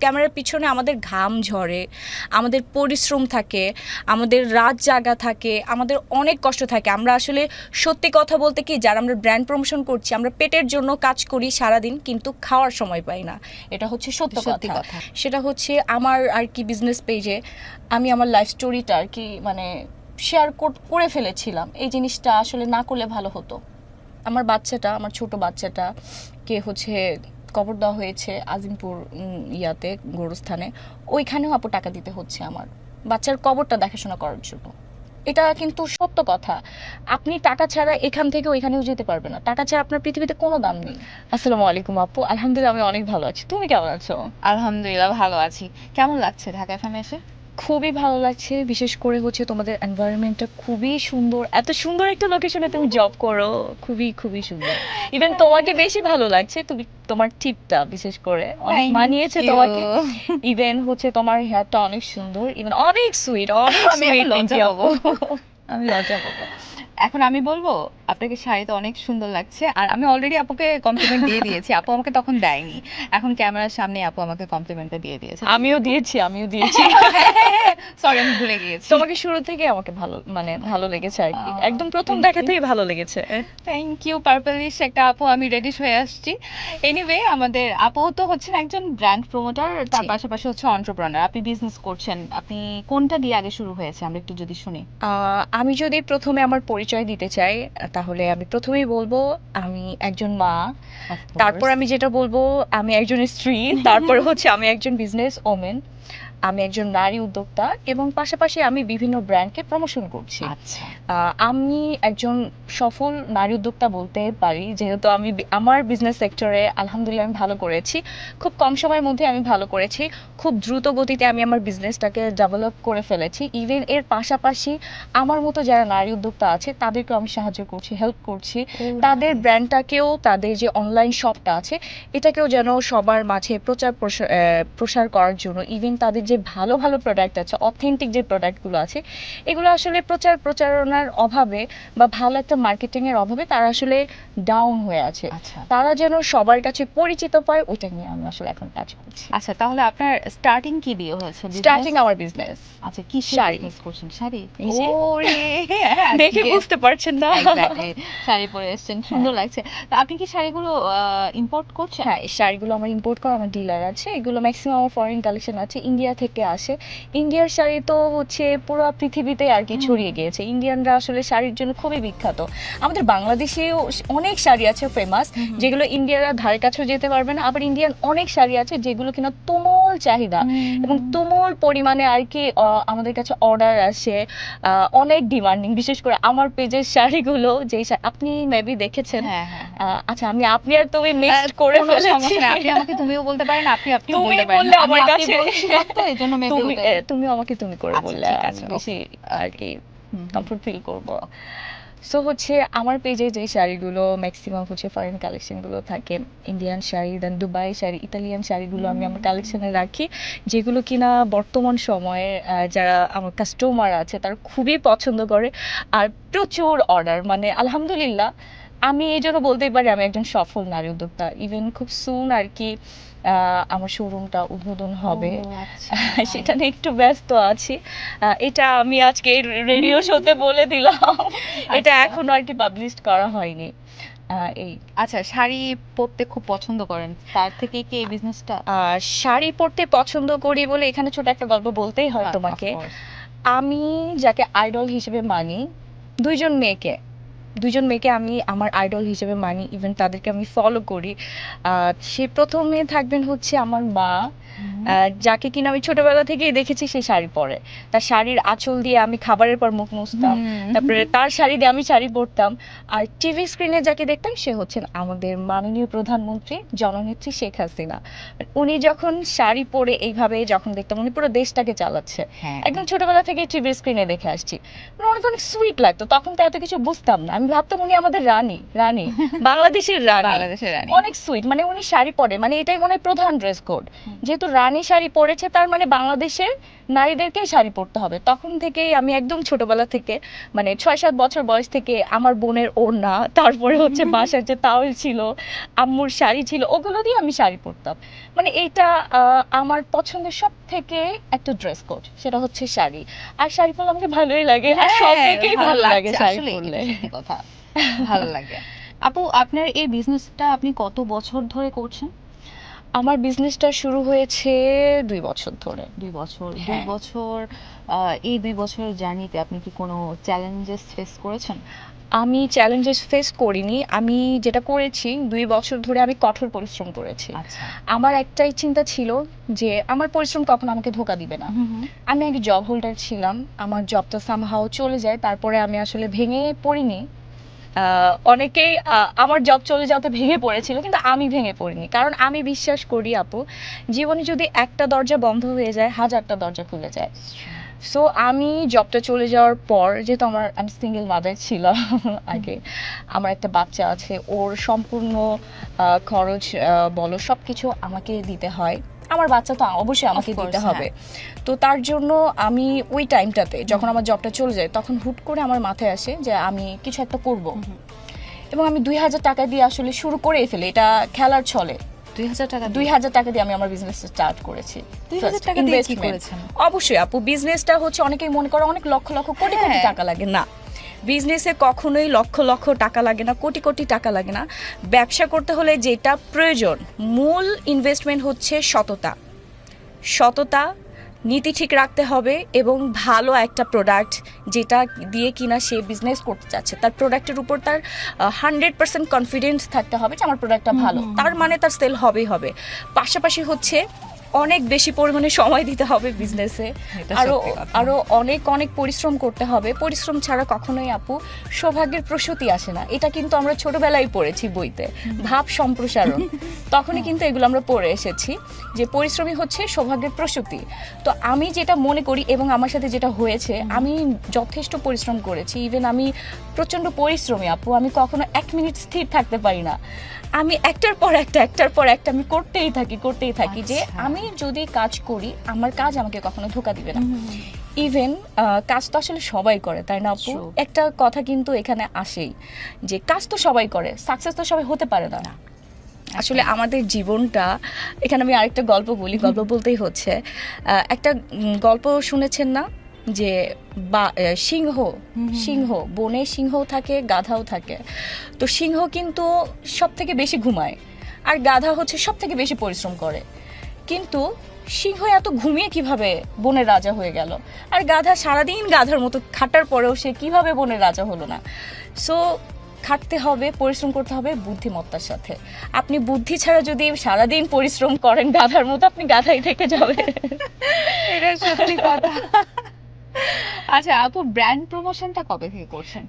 ক্যামেরার পিছনে আমাদের ঘাম ঝরে, আমাদের পরিশ্রম থাকে, আমাদের রাত জাগা থাকে, আমাদের অনেক কষ্ট থাকে। আমরা আসলে সত্যি কথা বলতে কি, যারা আমরা ব্র্যান্ড প্রমোশন করছি, আমরা পেটের জন্য কাজ করি সারাদিন, কিন্তু খাওয়ার সময় পাই না। এটা হচ্ছে সত্য কথা। সেটা হচ্ছে আমার আর কি বিজনেস পেজে আমি আমার লাইফ স্টোরিটা আর কি মানে শেয়ার করে ফেলেছিলাম। এই জিনিসটা আসলে না করলে ভালো হতো। আমার বাচ্চাটা, আমার ছোট বাচ্চাটা কে হচ্ছে কবর দেওয়া হয়েছে আজিমপুর ইয়াতে গোরস্থানে, ওইখানেও আপু টাকা দিতে হচ্ছে আমার বাচ্চার কবরটা দেখাশোনা করার জন্য। এটা কিন্তু সত্য কথা। আপনি টাকা ছাড়া এখান থেকে ওইখানেও যেতে পারবেন না। টাকা ছাড়া আপনার পৃথিবীতে কোনো দাম নেই। আসসালামু আলাইকুম আপু, আলহামদুলিল্লাহ আমি অনেক ভালো আছি। তুমি কেমন আছো? আলহামদুলিল্লাহ ভালো আছি। কেমন লাগছে ঢাকা এফএম এসে? খুবই ভালো লাগছে, বিশেষ করে হচ্ছে তোমাদের এনভায়রনমেন্টটা খুবই সুন্দর। এত সুন্দর একটা লোকেশনে তুমি জব করো, খুবই খুবই সুন্দর। ইভেন তোমাকে বেশি ভালো লাগছে, তুমি তোমার টিপটা বিশেষ করে অনেক Thank মানিয়েছে you. তোমাকে। ইভেন হচ্ছে তোমার হেয়ারটা অনেক সুন্দর, ইভেন অনেক সুইট, অনেক আমি সুইট। এখন লজ্জা পাবো। আমি লজ্জা পাবো। এখন আমি বলবো আপনাকে শাড়িতে অনেক সুন্দর লাগছে, আর আমি অলরেডি আপুকে কমপ্লিমেন্ট দিয়ে দিয়েছি। আপু আমাকে তখন দেয়নি, এখন ক্যামেরার সামনে আপু আমাকে কমপ্লিমেন্টটা দিয়ে দিয়েছে। আমিও দিয়েছি। সরি, আমি ভুলে গিয়েছি। তোমাকে শুরু থেকে আমাকে ভালো লেগেছে আর কি, একদম প্রথম Thank you. দেখাতেই ভালো লেগেছে। থ্যাংক ইউ পার্পলিশ একটা আপু, আমি রেডি হয়ে আসছি। এনিওয়ে, আমাদের আপু তো হচ্ছেন একজন ব্র্যান্ড প্রমোটার, তার জি। পাশাপাশি হচ্ছে এন্টারপ্রেনার। আপনি বিজনেস করছেন, আপনি কোনটা দিয়ে আগে শুরু হয়েছে আমরা একটু যদি শুনি। আমি যদি প্রথমে আমার পরিচয় দিতে চাই, তাহলে আমি প্রথমেই বলবো আমি একজন মা। তারপর আমি যেটা বলবো আমি একজন স্ত্রী। তারপর হচ্ছে আমি একজন বিজনেস ওমেন, আমি একজন নারী উদ্যোক্তা, এবং পাশাপাশি আমি বিভিন্ন ব্র্যান্ডকে প্রমোশন করছি। আচ্ছা, আমি একজন সফল নারী উদ্যোক্তা বলতে পারি, যেহেতু আমি আমার বিজনেস সেক্টরে আলহামদুলিল্লাহ আমি ভালো করেছি। খুব কম সময়ের মধ্যে আমি ভালো করেছি, খুব দ্রুত গতিতে আমি আমার বিজনেসটাকে ডেভেলপ করে ফেলেছি। ইভেন এর পাশাপাশি আমার মতো যারা নারী উদ্যোক্তা আছে তাদেরকেও আমি সাহায্য করছি, হেল্প করছি। তাদের ব্র্যান্ডটাকেও, তাদের যে অনলাইন শপটা আছে এটাকেও যেন সবার মাঝে প্রসার করার জন্য, ইভেন তাদের যে ভালো ভালো প্রোডাক্ট আছে, অথেন্টিক যে প্রোডাক্টগুলো আছে, এগুলো আসলে প্রচারণার অভাবে বা ভালো একটা মার্কেটিং এর অভাবে তারা আসলে ডাউন হয়ে আছে। আচ্ছা, তারা যেন সবার কাছে পরিচিত পায়, ওইটা নিয়ে আমি আসলে এখন কাজ করছি। আচ্ছা। তাহলে আপনার স্টার্টিং কি দিয়ে হয়েছে business? স্টার্টিং আমার বিজনেস আচ্ছা, কি শাড়ি। বিজনেস করছেন? শাড়ি? এই যে। ওরে দেখে বুঝতে পারছেন না? এক্স্যাক্টলি, শাড়ি পরে এসেছেন, সুন্দর লাগছে। তো আপনি কি শাড়িগুলো ইম্পোর্ট করছেন? হ্যাঁ, এই শাড়িগুলো আমার ইম্পোর্ট করা, আমার ডিলার আছে। এগুলো ম্যাক্সিমাম আমার ফরেন কালেকশন আছে, ইন্ডিয়া থেকে আসে। ইন্ডিয়ার শাড়ি তো হচ্ছে পুরো পৃথিবীতে আর কি ছড়িয়ে গিয়েছে। ইন্ডিয়ানরা আসলে শাড়ির জন্য খুবই বিখ্যাত। আমাদের বাংলাদেশেও অনেক শাড়ি আছে ফেমাস, যেগুলো ইন্ডিয়ারা ধারে কাছেও যেতে পারবে না। আবার ইন্ডিয়ান অনেক শাড়ি আছে যেগুলো কিনা তুমুল চাহিদা এবং তুমুল পরিমাণে আর কি আমাদের কাছে অর্ডার আসে, অনেক ডিমান্ডিং। বিশেষ করে আমার পেজের শাড়িগুলো, যেই আপনি মেবি দেখেছেন। হ্যাঁ, হ্যাঁ। আচ্ছা, আপনি আর তুমি মিক্সড করে কোনো ফেলেছি। সমস্যা নাই। আপনি আমাকে তুমিও বলতে পারেন, আপনিও তুমি বলতে পারেন। বললে আমি আমার আপনি কাছে বলছি তো, এজন্য মেবি তুমি আমাকে তুমি করে আচ্ছা, বললে ঠিক আমি আছে, বেশি আর কি কমফোর্ট ফিল করবো। সো হচ্ছে আমার পেজে যে শাড়িগুলো ম্যাক্সিমাম হচ্ছে ফরেন কালেকশনগুলো থাকে, ইন্ডিয়ান শাড়ি, দেন দুবাই শাড়ি, ইতালিয়ান শাড়িগুলো আমি আমার কালেকশনে রাখি, যেগুলো কিনা বর্তমান সময়ে যারা আমার কাস্টমার আছে তারা খুবই পছন্দ করে আর প্রচুর অর্ডার। মানে আলহামদুলিল্লাহ, আমি এই জন্য বলতেই পারি আমি একজন সফল নারী উদ্যোক্তা। ইভেন খুব সুন আর কি আমার শোরুমটা উদ্বোধন হবে। সেটা নিয়ে একটু ব্যস্ত আছি। এটা আমি আজকে রেডিও শোতে বলে দিলাম, এটা এখনো আর কি পাবলিশ করা হয়নি। এই আচ্ছা, শাড়ি পরতে খুব পছন্দ করেন, তার থেকে কি এই বিজনেসটা? শাড়ি পরতে পছন্দ করি বলে এখানে ছোট একটা গল্প বলতেই হয় তোমাকে। Of course. আমি যাকে আইডল হিসেবে মানি, দুইজন মেয়েকে দুইজন মেয়েকে আমি আমার আইডল হিসেবে মানি, ইভেন তাদেরকে আমি ফলো করি। সে প্রথমে থাকবেন হচ্ছে আমার মা, যাকে কিনা আমি ছোটবেলা থেকেই দেখেছি সে শাড়ি পরে। তার শাড়ির আঁচল দিয়ে আমি খাবারের পর মুখ মুছতাম, তারপরে তার শাড়ি দিয়ে আমি শাড়ি পরতাম। আর টিভি স্ক্রিনে যাকে দেখতাম সে হচ্ছেন আমাদের মাননীয় প্রধানমন্ত্রী জননেত্রী শেখ হাসিনা। উনি যখন শাড়ি পরে এইভাবে যখন দেখতাম, উনি পুরো দেশটাকে চালাচ্ছে। হ্যাঁ, একদম ছোটবেলা থেকে টিভি স্ক্রিনে দেখে আসছি, অনেক অনেক সুইট লাগতো। তখন তো এত কিছু বুঝতাম না, আমি ভাবতাম উনি আমাদের রানী রানী বাংলাদেশের রানী, বাংলাদেশের রানী। অনেক সুইট। মানে উনি শাড়ি পরে, মানে এটাই মনে হয় প্রধান ড্রেস কোড। যেহেতু রানী শাড়ি পরেছে তার মানে বাংলাদেশের নারীদেরকেই শাড়ি পরতে হবে। তখন থেকেই আমি একদম ছোটবেলা থেকে মানে 6-7 বছর বয়স থেকে আমার বোনের ওড়না, তারপরে হচ্ছে বাসার যে তাওয়েল ছিল, আম্মুর শাড়ি ছিল, ওগুলো দিয়ে আমি শাড়ি পরতাম। মানে এইটা আমার পছন্দের সব থেকে একটা ড্রেস কোড, সেটা হচ্ছে শাড়ি। আর শাড়ি পরলে আমাকে ভালোই লাগে, আর সব হ্যাঁ, মেয়েকেই ভালো লাগে লাগছে, শাড়ি আসলে পরলে। এটা সত্যি কথা, ভালো লাগে। আপু, আপনার এই বিজনেসটা আপনি কত বছর ধরে করছেন? আমার বিজনেসটা শুরু হয়েছে 2 বছর ধরে। 2 বছর। হ্যাঁ। 2 বছর, এই 2 বছরের জার্নিতে আপনি কি কোনো চ্যালেঞ্জেস ফেস করেছেন? আমি চ্যালেঞ্জেস ফেস করিনি। আমি যেটা করেছি 2 বছর ধরে আমি কঠোর পরিশ্রম করেছি। আচ্ছা। আমার একটাই চিন্তা ছিল যে আমার পরিশ্রম কখনো আমাকে ধোঁকা দিবে না। আমি আগে জব হোল্ডার ছিলাম। আমার জবটা সামহাও চলে যায়। তারপরে আমি আসলে ভেঙে পড়িনি। অনেকেই আমার জব চলে যাওয়াতে ভেঙে পড়েছিল, কিন্তু আমি ভেঙে পড়িনি। কারণ আমি বিশ্বাস করি আপু, জীবনে যদি একটা দরজা বন্ধ হয়ে যায়, হাজারটা দরজা খুলে যায়। সো আমি জবটা চলে যাওয়ার পর, যেহেতু আমি সিঙ্গেল মাদার ছিলাম আগে, আমার একটা বাচ্চা আছে, ওর সম্পূর্ণ খরচ বলো সব কিছু আমাকে দিতে হয়। আমার বাচ্চা তো অবশ্যই আমাকে Of course, দিতে হবে। তো তার জন্য আমি ওই টাইমটাতে যখন আমার জবটা চলে যায়, তখন হুট করে আমার মাথায় আসে যে আমি কিছু একটা করব। এবং আমি 2000 টাকা দিয়ে আসলে শুরু করেই ফেলি, এটা খেলার ছলে। 2000 টাকা 2000 টাকা দিয়ে আমি আমার বিজনেস স্টার্ট করেছি। 2000 টাকা দিয়ে কি করেছেন? অবশ্যই আপু, বিজনেসটা হচ্ছে অনেকেই মনে করে অনেক লক্ষ লক্ষ কোটি কোটি হ্যাঁ। টাকা লাগে। না, বিজনেসে কখনোই লক্ষ লক্ষ টাকা লাগে না, কোটি কোটি টাকা লাগে না। ব্যবসা করতে হলে যেটা প্রয়োজন, মূল ইনভেস্টমেন্ট হচ্ছে সততা। সততা, নীতি ঠিক রাখতে হবে, এবং ভালো একটা প্রোডাক্ট যেটা দিয়ে কিনা সে বিজনেস করতে চাচ্ছে, তার প্রোডাক্টের উপর তার 100% কনফিডেন্স থাকতে হবে যে আমার প্রোডাক্টটা ভালো। তার মানে তার সেল হবেই হবে। পাশাপাশি হচ্ছে অনেক বেশি পরিমাণে সময় দিতে হবে বিজনেসে, এটা আরো সত্যি কথা। আরো অনেক অনেক পরিশ্রম করতে হবে। পরিশ্রম ছাড়া কখনোই আপু সৌভাগ্যের প্রসূতি আসে না। এটা কিন্তু আমরা ছোটবেলায় পড়েছি বইতে, ভাব সম্প্রসারণ, তখনই কিন্তু এগুলো আমরা পড়ে এসেছি যে পরিশ্রমী হচ্ছে সৌভাগ্যের প্রসূতি। তো আমি যেটা মনে করি এবং আমার সাথে যেটা হয়েছে, আমি যথেষ্ট পরিশ্রম করেছি। ইভেন আমি প্রচন্ড পরিশ্রমী আপু, আমি কখনো 1 মিনিট স্থির থাকতে পারি না। আমি একটার পর একটা আমি করতেই থাকি যে আচ্ছা। আমি যদি কাজ করি, আমার কাজ আমাকে কখনো ধোঁকা দিবে না। ইভেন কাজ তো আসলে সবাই করে, তাই না আপু? True. একটা কথা কিন্তু এখানে আসেই যে কাজ তো সবাই করে, সাকসেস তো সবাই হতে পারে না। আসলে আমাদের জীবনটা, এখানে আমি আরেকটা গল্প বলি, গল্প বলতেই হচ্ছে, একটা গল্প শুনেছেন না যে সিংহ বনে সিংহ থাকে, গাধাও থাকে। তো সিংহ কিন্তু সব থেকে বেশি ঘুমায়, আর গাধা হচ্ছে সব থেকে বেশি পরিশ্রম করে। কিন্তু সিংহ এত ঘুমিয়ে কিভাবে বনের রাজা হয়ে গেল, আর গাধা সারাদিন গাধার মতো খাটার পরেও সে কিভাবে বনের রাজা হলো না? সো খাটতে হবে, পরিশ্রম করতে হবে বুদ্ধিমত্তার সাথে। আপনি বুদ্ধি ছাড়া যদি সারাদিন পরিশ্রম করেন গাধার মতো, আপনি গাধাই থেকে যাবেন। এটা সত্যি কথা। আচ্ছা আপু, ব্র্যান্ড প্রমোশনটা কবে থেকে করছেন?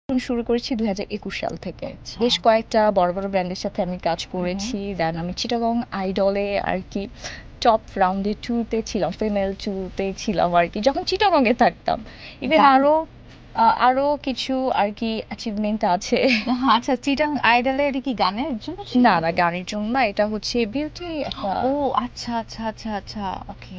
শুরু করেছি 2021 সাল থেকে। আচ্ছা। বেশ কয়েকটা বড় বড় ব্র্যান্ডের সাথে আমি কাজ করেছি। দেন আমি চিটাগং আইডলে আর কি টপ রাউন্ডে 2-তে ছিলাম, ফিমেল 2-তে ছিলাম আর কি, যখন চিটাগংয়ে থাকতাম। ইভেন বাহ। আরো কিছু আর কি অ্যাচিভমেন্ট আছে। আচ্ছা, চিটাং আইডলে এটা কি গানের জন্য ছিল? না না, গানের জন্য না, এটা হচ্ছে বিউটি একটা। ও আচ্ছা আচ্ছা আচ্ছা আচ্ছা, ওকে।